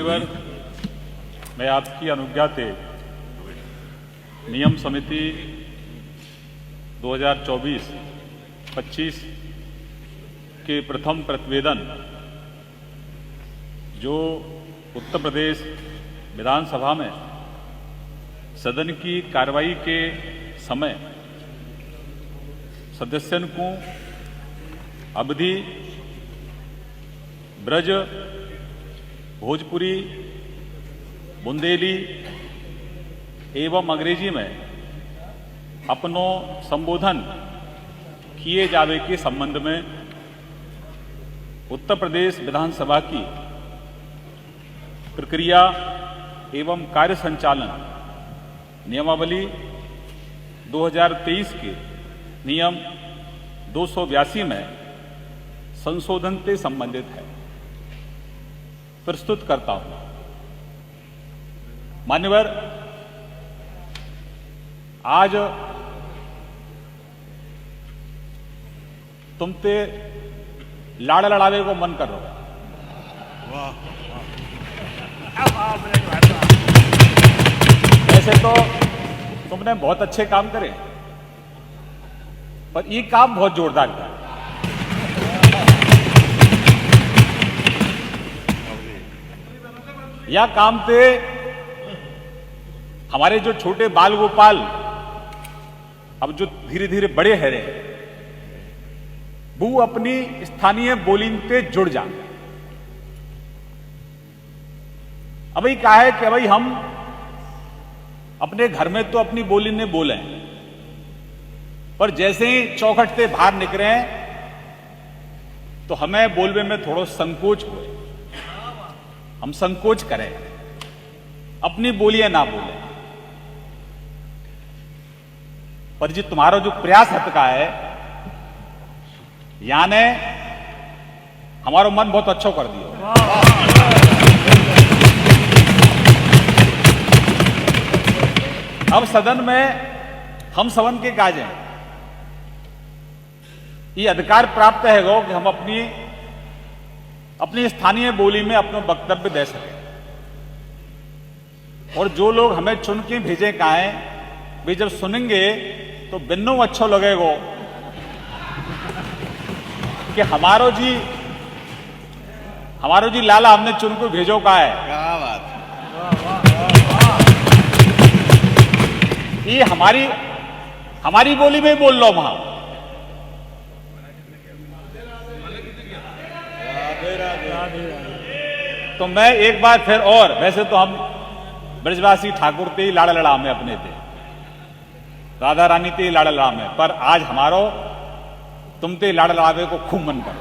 मान्यवर, मैं आपकी अनुज्ञा से नियम समिति 2024-25 के प्रथम प्रतिवेदन जो उत्तर प्रदेश विधानसभा में सदन की कार्रवाई के समय सदस्यों को अवधि, ब्रज, भोजपुरी, बुंदेली एवं अंग्रेजी में अपनो संबोधन किए जावे के संबंध में उत्तर प्रदेश विधानसभा की प्रक्रिया एवं कार्य संचालन नियमावली 2023 के नियम 282 में संशोधन से संबंधित है। प्रस्तुत करता हूं। मान्यवर, आज तुमते लाड़ लड़ावे को मन कर रहा है। वैसे तो तुमने बहुत अच्छे काम करे, पर ये काम बहुत जोरदार था। यह काम थे हमारे जो छोटे बाल गोपाल अब जो धीरे धीरे बड़े है रहे, वो अपनी स्थानीय बोली पे जुड़ जा। अब ये कहा है कि भाई हम अपने घर में तो अपनी बोली में बोले, पर जैसे ही चौखट से बाहर निकले तो हमें बोलने में थोड़ा संकोच हो। हम संकोच करें, अपनी बोलियां ना बोले। पर जी तुम्हारा जो प्रयास हटका है, याने हमारा मन बहुत अच्छा कर दिया। अब सदन में हम सवन के काज हैं, ये अधिकार प्राप्त है कि हम अपनी स्थानीय बोली में अपना वक्तव्य दे सकें। और जो लोग हमें चुन के भेजे काहे, वे जब सुनेंगे तो बिन्नो अच्छा लगेगा कि हमारो जी लाला हमने चुन को भेजो का है। क्या बात। ये हमारी बोली में बोल लो वहां। तो मैं एक बार फिर, और वैसे तो हम ब्रजवासी ठाकुर ते लाड़ा लड़ा में अपने थे, राधा रानी ते लाड़ा लड़ा में, पर आज हमारो तुम ते लाड़ा लड़ावे को खूब मन कर।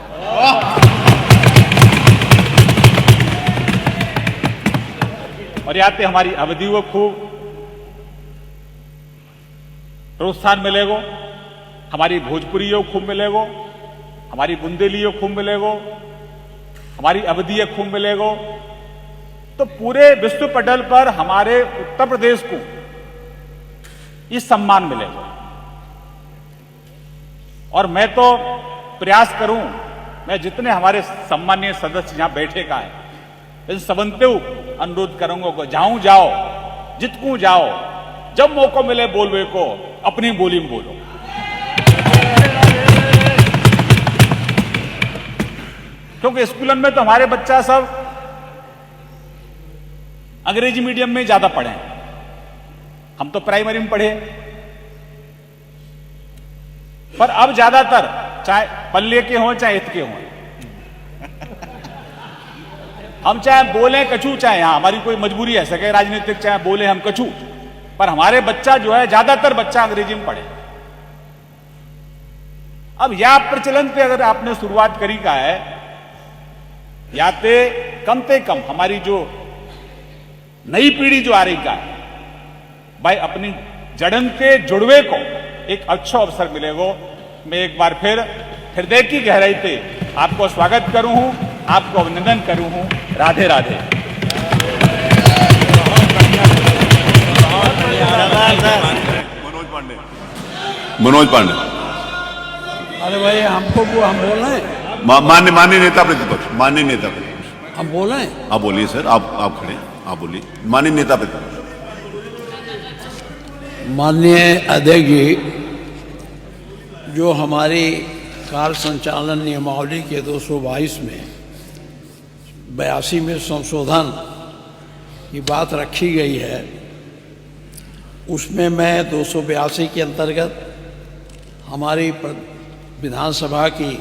और याते हमारी अवधि को खूब प्रोत्साहन मिलेगो, हमारी भोजपुरी को खूब मिलेगो, हमारी बुंदेली को खूब मिलेगो, हमारी अवधि खूब मिलेगो। तो पूरे विश्व पटल पर हमारे उत्तर प्रदेश को इस सम्मान मिलेगा। और मैं तो प्रयास करूं, मैं जितने हमारे सम्मानीय सदस्य यहां बैठे का है, इन सबंते अनुरोध करूंगा कि जाऊं जाओ, जितकू जाओ, जब मौका मिले बोलवे को अपनी बोली में बोलो। क्योंकि स्कूलन में तो हमारे बच्चा सब अंग्रेजी मीडियम में ज्यादा पढ़े, हम तो प्राइमरी में पढ़े। पर अब ज्यादातर चाहे पल्ले के हों चाहे हित के हों, हम चाहे बोले कछू, चाहे यहां हमारी कोई मजबूरी है सके राजनीतिक, चाहे बोले हम कछू, पर हमारे बच्चा जो है ज्यादातर बच्चा अंग्रेजी में पढ़े। अब यह प्रचलन पे अगर आपने शुरुआत करी का है, याते कम से कम हमारी जो नई पीढ़ी जो आ रही का है, भाई अपनी जड़न के जुड़वे को एक अच्छा अवसर मिलेगा। मैं एक बार फिर हृदय की गहराई से आपको स्वागत करूं हूं, आपको अभिनंदन करूं हूं। राधे राधे। मनोज पांडे। अरे भाई हमको वो हम बोल रहे हैं। माननीय नेता प्रतिपक्ष, माननीय नेता प्रतिपक्ष। हम बोलें? आप बोलिए सर, आप खड़े, आप बोलिए। माननीय नेता प्रतिपक्ष। माननीय अध्यक्ष जी, जो हमारी कार्य संचालन नियमावली के 222 में 82 में संशोधन की बात रखी गई है, उसमें मैं 282 के अंतर्गत हमारी विधानसभा की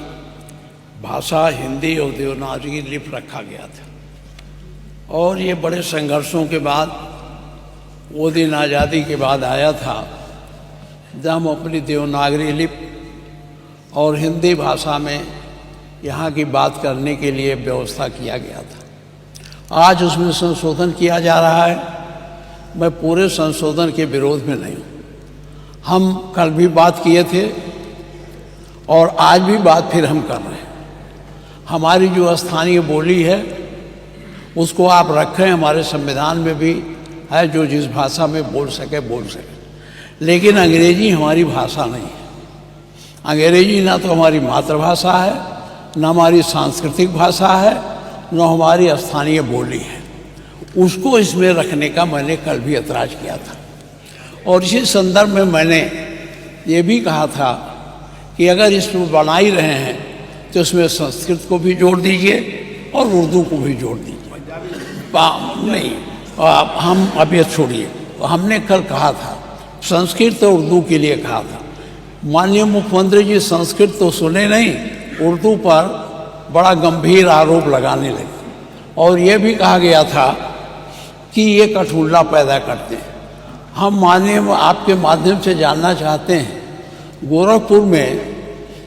भाषा हिंदी और देवनागरी लिपि रखा गया था। और ये बड़े संघर्षों के बाद, वो दिन आज़ादी के बाद आया था जब हम अपनी देवनागरी लिपि और हिंदी भाषा में यहाँ की बात करने के लिए व्यवस्था किया गया था। आज उसमें संशोधन किया जा रहा है। मैं पूरे संशोधन के विरोध में नहीं हूँ। हम कल भी बात किए थे और आज भी बात फिर हम कर रहे हैं। हमारी जो स्थानीय बोली है उसको आप रखें, हमारे संविधान में भी है, जो जिस भाषा में बोल सके बोल सके। लेकिन अंग्रेजी हमारी भाषा नहीं है। अंग्रेजी ना तो हमारी मातृभाषा है, न हमारी सांस्कृतिक भाषा है, न हमारी स्थानीय बोली है। उसको इसमें रखने का मैंने कल भी ऐतराज़ किया था। और इसी संदर्भ में मैंने ये भी कहा था कि अगर इसमें बना ही रहे हैं तो इसमें संस्कृत को भी जोड़ दीजिए और उर्दू को भी जोड़ दीजिए। नहीं, हम अब ये छोड़िए। हमने कल कहा था, संस्कृत और उर्दू के लिए कहा था। माननीय मुख्यमंत्री जी संस्कृत तो सुने नहीं, उर्दू पर बड़ा गंभीर आरोप लगाने लगे। और ये भी कहा गया था कि ये कठुल्ला पैदा करते हैं। हम माननीय आपके माध्यम से जानना चाहते हैं, गोरखपुर में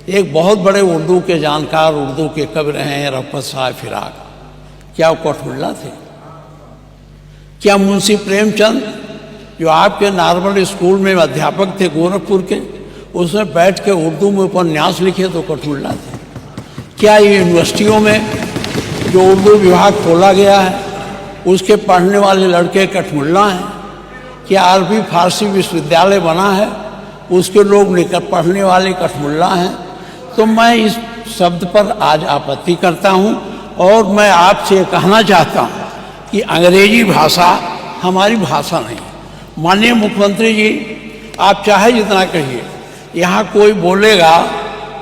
एक बहुत बड़े उर्दू के जानकार, उर्दू के कवि रहे हैं रफ़त साहब फिराक। क्या वो कठुल्ला थे? क्या मुंशी प्रेमचंद, जो आपके नॉर्मल स्कूल में अध्यापक थे गोरखपुर के, उसमें बैठ के उर्दू में उपन्यास लिखे तो कठुल्ला थे? क्या ये यूनिवर्सिटियों में जो उर्दू विभाग खोला गया है उसके पढ़ने वाले लड़के कठमुल्ला हैं? क्या अरबी फारसी विश्वविद्यालय बना है उसके लोग पढ़ने वाले कठमुल्ला हैं? तो मैं इस शब्द पर आज आपत्ति करता हूं और मैं आपसे कहना चाहता हूं कि अंग्रेजी भाषा हमारी भाषा नहीं। माननीय मुख्यमंत्री जी, आप चाहे जितना कहिए, यहाँ कोई बोलेगा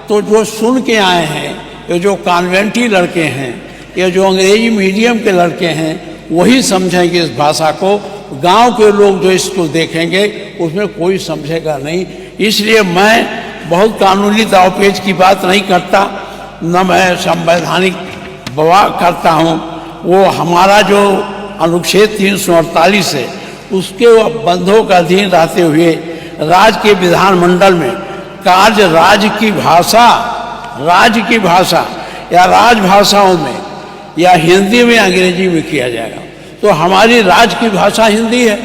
तो जो सुन के आए हैं, ये जो कॉन्वेंटी लड़के हैं, ये जो अंग्रेजी मीडियम के लड़के हैं, वही समझेंगे इस भाषा को। गांव के लोग जो इसको देखेंगे उसमें कोई समझेगा नहीं। इसलिए मैं बहुत कानूनी दावपेच की बात नहीं करता, न मैं संवैधानिक बवाल करता हूँ। वो हमारा जो अनुच्छेद 348 है उसके बंधों का अधीन रहते हुए राज्य के विधानमंडल में कार्य राज्य की भाषा या राजभाषाओं में या हिंदी में अंग्रेजी में किया जाएगा। तो हमारी राज्य की भाषा हिंदी है,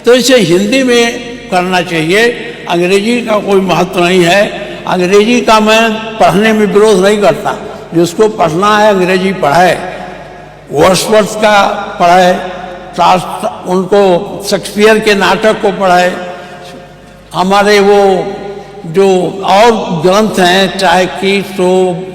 तो इसे हिंदी में करना चाहिए। अंग्रेजी का कोई महत्व नहीं है। अंग्रेजी का मैं पढ़ने में विरोध नहीं करता। जिसको पढ़ना है अंग्रेजी पढ़े, वर्ड्सवर्थ का पढ़े, उनको शेक्सपियर के नाटक को पढ़े, हमारे वो जो और ग्रंथ हैं, चाहे कीट्स हो,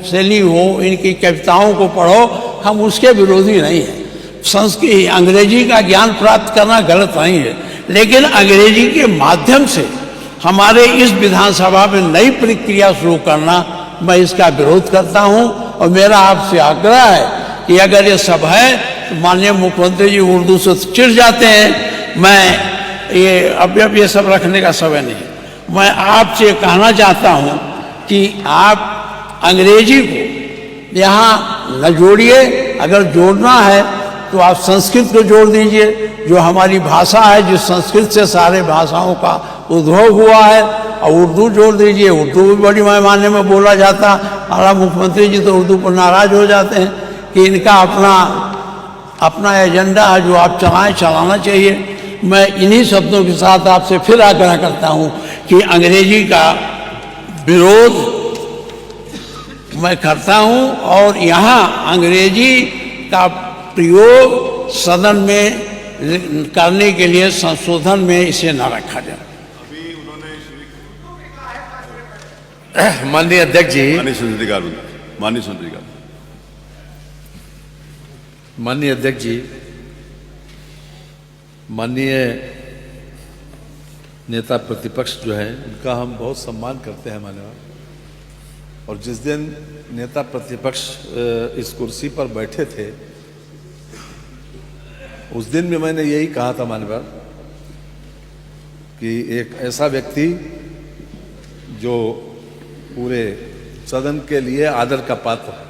शैली हो, इनकी कविताओं को पढ़ो। हम उसके विरोधी नहीं हैं। संस्कृत अंग्रेजी का ज्ञान प्राप्त करना गलत नहीं है, लेकिन अंग्रेजी के माध्यम से हमारे इस विधानसभा में नई प्रक्रिया शुरू करना, मैं इसका विरोध करता हूं। और मेरा आपसे आग्रह है कि अगर ये सब है तो माननीय मुख्यमंत्री जी उर्दू से चिढ़ जाते हैं। मैं ये अब ये सब रखने का समय नहीं। मैं आपसे कहना चाहता हूं कि आप अंग्रेजी को यहाँ न जोड़िए। अगर जोड़ना है तो आप संस्कृत को जोड़ दीजिए, जो हमारी भाषा है, जिस संस्कृत से सारे भाषाओं का उद्भव हुआ है, और उर्दू जोड़ दीजिए। उर्दू भी बड़ी पैमाने में बोला जाता। हमारा मुख्यमंत्री जी तो उर्दू पर नाराज हो जाते हैं कि इनका अपना एजेंडा है जो आप चलाना चाहिए। मैं इन्हीं शब्दों के साथ आपसे फिर आग्रह करता हूँ कि अंग्रेजी का विरोध मैं करता हूँ और यहाँ अंग्रेजी का प्रयोग सदन में करने के लिए संशोधन में इसे न रखा जाए। माननीय अध्यक्ष जी, माननीय संसदीय कार्य, माननीय अध्यक्ष जी, माननीय नेता प्रतिपक्ष जो हैं उनका हम बहुत सम्मान करते हैं मान्यवर। और जिस दिन नेता प्रतिपक्ष इस कुर्सी पर बैठे थे उस दिन भी मैंने यही कहा था मान्यवर कि एक ऐसा व्यक्ति जो पूरे सदन के लिए आदर का पात्र है,